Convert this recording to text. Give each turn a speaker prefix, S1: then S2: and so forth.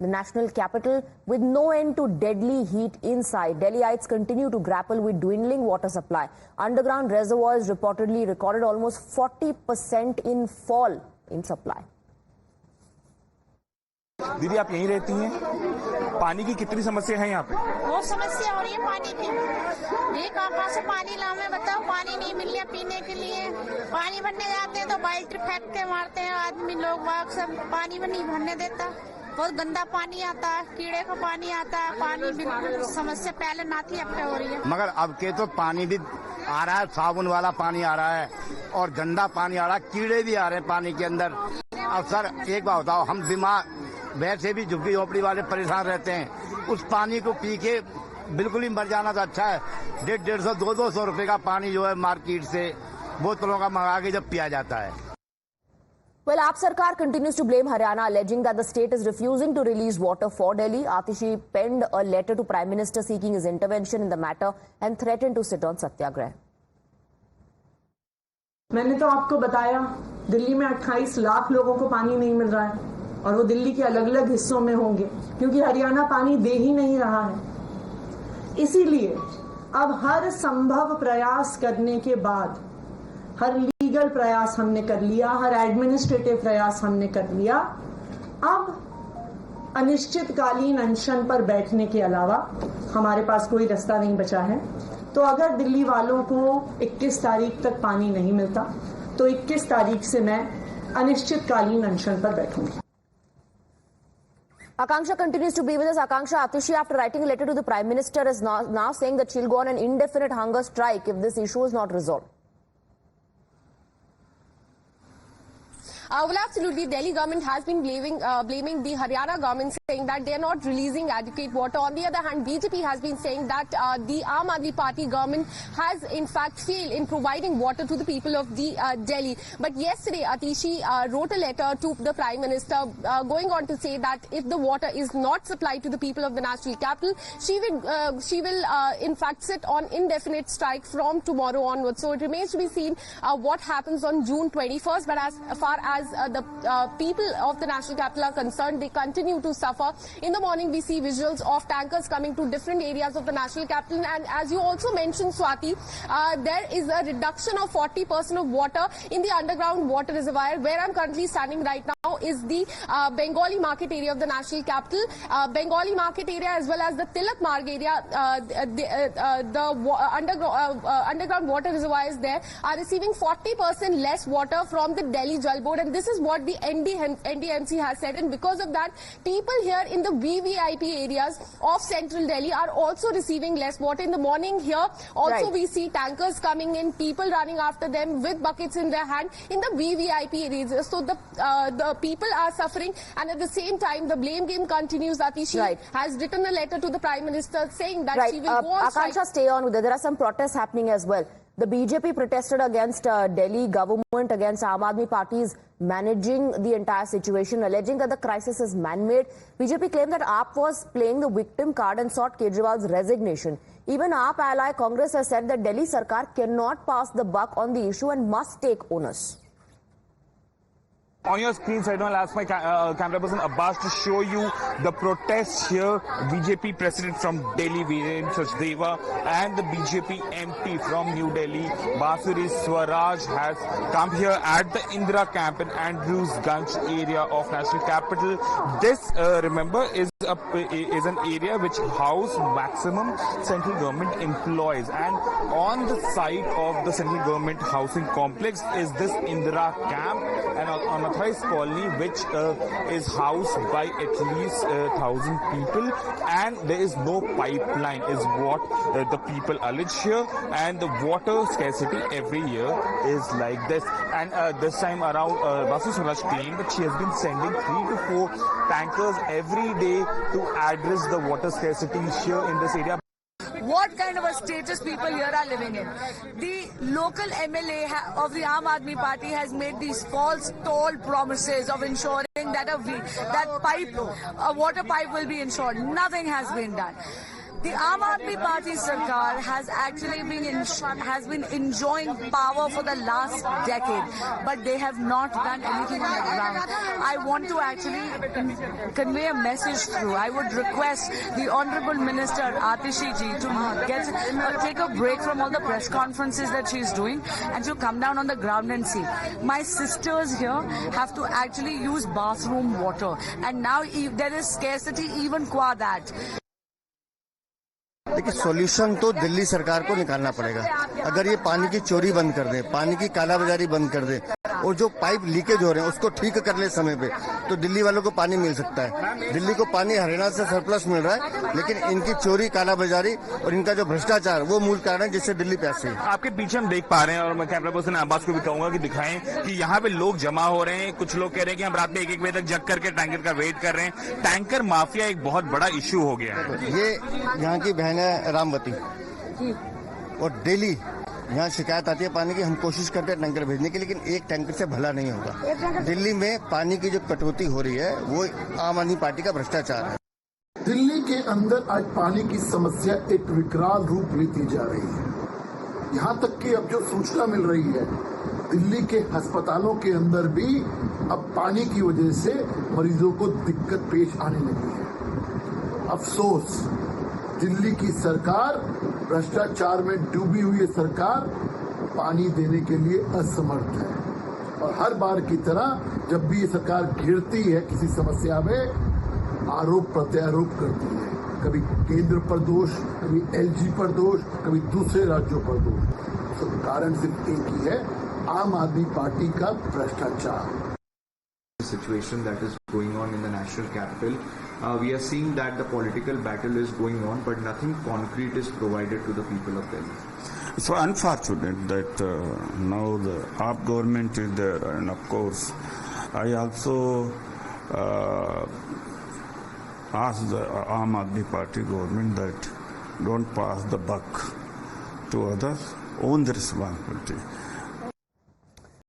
S1: the national capital, with no end to deadly heat inside, Delhiites continue to grapple with dwindling water supply. Underground reservoirs reportedly recorded almost 40% in fall in supply.
S2: दीदी आप यहीं रहती हैं, पानी की कितनी समस्या है यहाँ पे?
S3: बहुत समस्या हो रही है पानी की। ये कहाँ से पानी लाऊं मैं बताओ, पानी नहीं मिल रहा पीने के लिए। पानी भरने जाते हैं तो बाल्टी फेंक के मारते हैं आदमी लोग, बाग सब पानी में नहीं भरने देता। बहुत गंदा पानी आता है, कीड़े का पानी आता है, पानी बिल्कुल समस्या पहले ना थी, अब हो रही है।
S4: मगर अब के तो पानी भी आ रहा है, साबुन वाला पानी आ रहा है और गंदा पानी आ रहा है, कीड़े भी आ रहे हैं पानी के अंदर। अब सर एक बात बताओ, हम बीमार वैसे भी झुग्गी झोपड़ी वाले परेशान रहते हैं, उस पानी को पी के बिल्कुल ही मर जाना तो अच्छा है। 150-150, 200 रुपए का पानी जो है मार्केट से बोतलों का मंगा के जब पिया जाता है।
S1: Well, AAP Sarkar continues to blame Haryana, alleging that the state is refusing to release water for Delhi. Atishi penned a letter to Prime Minister seeking his intervention in the matter and threatened to sit on satyagrah.
S5: मैंने तो आपको बताया, दिल्ली में 28 लाख लोगों को पानी नहीं मिल रहा है और वो दिल्ली के अलग अलग हिस्सों में होंगे, क्योंकि हरियाणा पानी दे ही नहीं रहा है। इसीलिए अब हर संभव प्रयास करने के बाद, हर लीगल प्रयास हमने कर लिया, हर एडमिनिस्ट्रेटिव प्रयास हमने कर लिया। अब अनिश्चितकालीन अनशन पर बैठने के अलावा हमारे पास कोई रास्ता नहीं बचा है। तो अगर दिल्ली वालों को 21 तारीख तक पानी नहीं मिलता तो 21 तारीख से मैं अनिश्चितकालीन अनशन पर बैठूंगी।
S1: Akanksha continues to be with us. Akanksha, Atishi, after writing a letter to the Prime Minister, is now saying that she'll go on an indefinite hunger strike if this issue is not resolved.
S6: Well, absolutely. Delhi government has been blaming the Haryana government, saying that they are not releasing adequate water. On the other hand, BJP has been saying that the Aam Aadmi Party government has in fact failed in providing water to the people of the Delhi. But yesterday, Atishi wrote a letter to the Prime Minister, going on to say that if the water is not supplied to the people of the national capital, she will in fact sit on indefinite strike from tomorrow onwards. So it remains to be seen what happens on June 21st. But as far as the people of the national capital are concerned, they continue to suffer. In the morning, we see visuals of tankers coming to different areas of the national capital. And as you also mentioned, Swati, there is a reduction of 40% of water in the underground water reservoir. Where I'm currently standing right now is the Bengali market area of the national capital. Bengali market area as well as the Tilak Marg area, underground water reservoirs there are receiving 40% less water from the Delhi Jal Board. And this is what the NDMC has said, and because of that, people here in the VVIP areas of central Delhi are also receiving less water. In the morning here, also we see tankers coming in, people running after them with buckets in their hand in the VVIP areas. So the people are suffering, and at the same time, the blame game continues. Atishi has written a letter to the Prime Minister saying that she will go on strike.
S1: Akanksha, stay on with it. There are some protests happening as well. The BJP protested against Delhi government, against Aam Aadmi Party's managing the entire situation, alleging that the crisis is man-made. BJP claimed that AAP was playing the victim card and sought Kejriwal's resignation. Even AAP ally Congress has said that Delhi Sarkar cannot pass the buck on the issue and must take onus.
S2: On your screens right now, I'll ask my camera person Abbas to show you the protests here. BJP president from Delhi, Virendra Sachdeva, and the BJP MP from New Delhi, Basuri Swaraj, has come here at the Indira Camp in Andrews Ganj area of national capital. This, remember, is an area which houses maximum central government employees, and on the site of the central government housing complex is this Indira Camp, an unauthorized colony which is housed by at least 1,000 people, and there is no pipeline is what the people allege here, and the water scarcity every year is like this. And this time around, Basu Swaraj claimed that she has been sending 3 to 4 tankers every day to address the water scarcity here in this area.
S7: What kind of a status people here are living in? The local MLA of the Aam Aadmi Party has made these false tall promises of ensuring that a water pipe will be ensured. Nothing has been done. The Aam Aadmi Party Sarkar has actually been enjoying power for the last decade, but they have not done anything on the ground. I want to actually convey a message through. I would request the Honourable Minister Atishi ji to take a break from all the press conferences that she's doing and to come down on the ground and see. My sisters here have to actually use bathroom water, and now there is scarcity even qua that.
S8: देखिए solution तो दिल्ली सरकार को निकालना पड़ेगा। अगर ये पानी की चोरी बंद कर दे, पानी की कालाबाजारी बंद कर दे और जो पाइप लीकेज हो रहे हैं उसको ठीक कर ले समय पे, तो दिल्ली वालों को पानी मिल सकता है। दिल्ली को पानी हरियाणा से सरप्लस मिल रहा है, लेकिन इनकी चोरी कालाबाजारी और इनका जो भ्रष्टाचार वो मूल कारण है जिससे दिल्ली प्यासी है।
S2: आपके पीछे हम देख पा रहे हैं और मैं कैमरा पर्सन अब्बास को भी कहूंगा कि दिखाएं कि यहाँ पे लोग जमा हो रहे हैं। कुछ लोग कह रहे हैं कि हम रात में 1-1 बजे तक जग करके टैंकर का वेट कर रहे हैं। टैंकर माफिया एक बहुत बड़ा इश्यू हो गया है।
S8: ये यहाँ की बहन है रामवती और डेली यहाँ शिकायत आती है पानी की। हम कोशिश करते हैं टैंकर भेजने की, लेकिन एक टैंकर से भला नहीं होगा। दिल्ली में पानी की जो कटौती हो रही है वो आम आदमी पार्टी का भ्रष्टाचार है।
S9: दिल्ली के अंदर आज पानी की समस्या एक विकराल रूप लेती जा रही है। यहाँ तक कि अब जो सूचना मिल रही है, दिल्ली के अस्पतालों के अंदर भी अब पानी की वजह से मरीजों को दिक्कत पेश आने लगी है। अफसोस, दिल्ली की सरकार, भ्रष्टाचार में डूबी हुई सरकार, पानी देने के लिए असमर्थ है। और हर बार की तरह जब भी ये सरकार घिरती है किसी समस्या में, आरोप प्रत्यारोप करती है। कभी केंद्र पर दोष, कभी एलजी पर दोष, कभी दूसरे राज्यों पर दोष। तो कारण सिर्फ एक ही है, आम आदमी पार्टी का भ्रष्टाचार।
S10: Situation that is going on in the national capital, we are seeing that the political battle is going on, but nothing concrete is provided to the people of Delhi.
S11: It's unfortunate that now the AAP government is there, and of course, I also asked the Aam Aadmi Party government that don't pass the buck to others, own the responsibility.